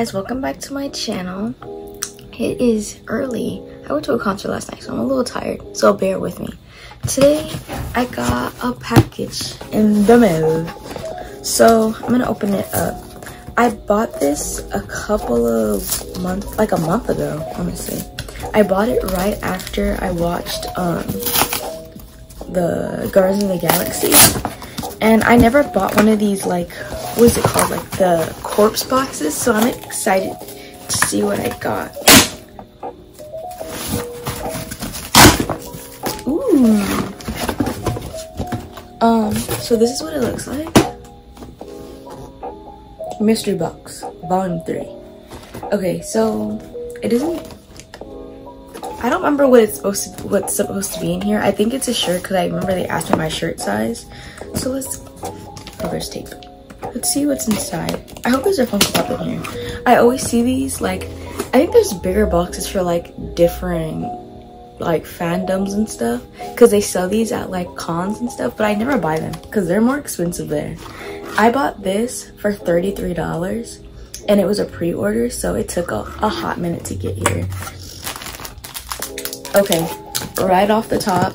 guys, welcome back to my channel. It is early. I went to a concert last night, so I'm a little tired, so bear with me. Today I got a package in the mail, so I'm gonna open it up. I bought this a couple of months, like a month ago, honestly. I bought it right after I watched the Guardians of the Galaxy, and I never bought one of these, like, what is it called, like the corpse boxes, so I'm excited to see what I got. Ooh. So this is what it looks like. Mystery box, volume 3. Okay, so it isn't, I don't remember what's supposed to be in here. I think it's a shirt because I remember they asked me my shirt size. So there's tape. Let's see what's inside. I hope there's a Funko Pop in here. I always see these, like, I think there's bigger boxes for like different like fandoms and stuff, because they sell these at like cons and stuff, but I never buy them because they're more expensive there. I bought this for $33 and it was a pre-order, so it took a hot minute to get here. Okay, right off the top,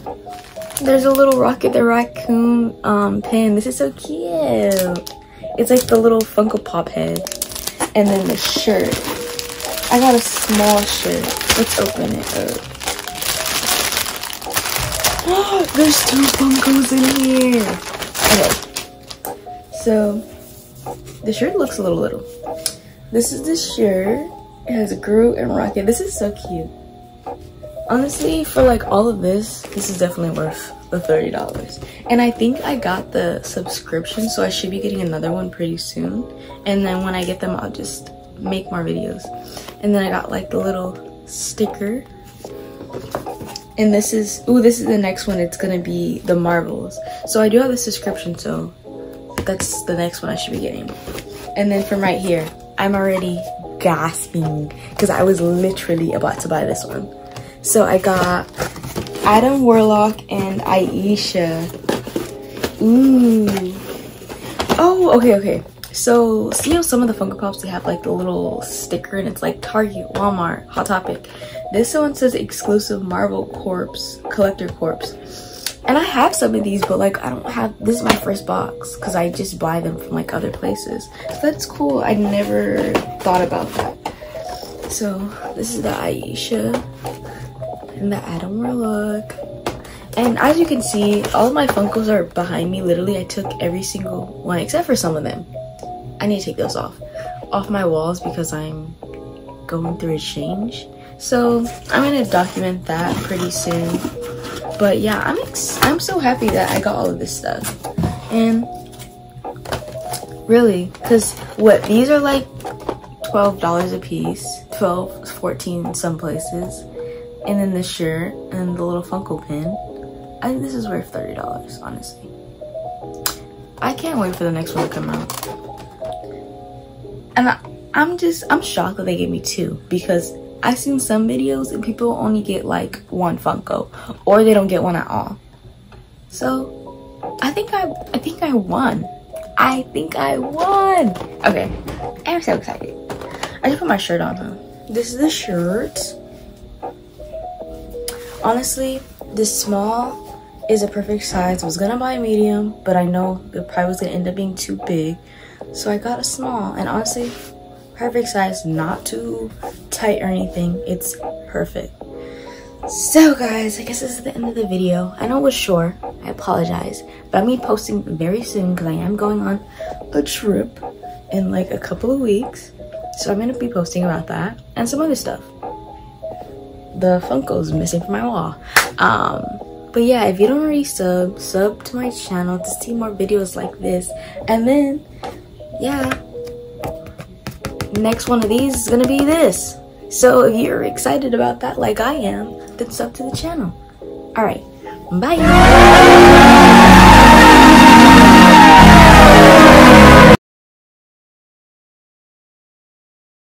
there's a little Rocket the Raccoon pin. This is so cute. It's like the little Funko Pop head. And then the shirt. I got a small shirt. Let's open it up. There's 2 Funkos in here. Okay. So, the shirt looks a little. This is the shirt. It has Groot and Rocket. This is so cute. Honestly, for like all of this is definitely worth the $30. And I think I got the subscription, so I should be getting another one pretty soon. And then when I get them, I'll just make more videos. And then I got like the little sticker. And this is the next one. It's gonna be the Marvels. So I do have a subscription, so that's the next one I should be getting. And then from right here, I'm already gasping because I was literally about to buy this one. So I got Adam Warlock and Aisha. Ooh. Oh, okay. So, see how some of the Funko Pops, they have like the little sticker and it's like Target, Walmart, Hot Topic. This one says exclusive Marvel Corpse, Collector Corpse. And I have some of these, but like I don't have, this is my first box because I just buy them from like other places. So that's cool. I never thought about that. So, this is the Aisha. And the Adam Warlock. And as you can see, all of my Funkos are behind me. Literally, I took every single one except for some of them. I need to take those off my walls because I'm going through a change. So I'm gonna document that pretty soon. But yeah, I'm so happy that I got all of this stuff. And really, because what, these are like $12 a piece, 12, 14 in some places. And then the shirt and the little Funko pin. I think this is worth $30, honestly. I can't wait for the next one to come out. And I'm shocked that they gave me 2, because I've seen some videos and people only get like 1 Funko, or they don't get one at all. So I think I won. I think I won. Okay, I'm so excited. I just put my shirt on, huh? This is the shirt. Honestly, this small is a perfect size. I was gonna buy a medium, but I know it probably was gonna end up being too big, so I got a small. And honestly, perfect size, not too tight or anything. It's perfect. So guys, I guess this is the end of the video. I know it was short, I apologize, but I'm gonna be posting very soon because I am going on a trip in like a couple of weeks, so I'm gonna be posting about that and some other stuff. The Funko's missing from my wall. But yeah, if you don't already sub to my channel to see more videos like this. And then yeah, next one of these is gonna be this. So if you're excited about that like I am, then sub to the channel. All right, bye.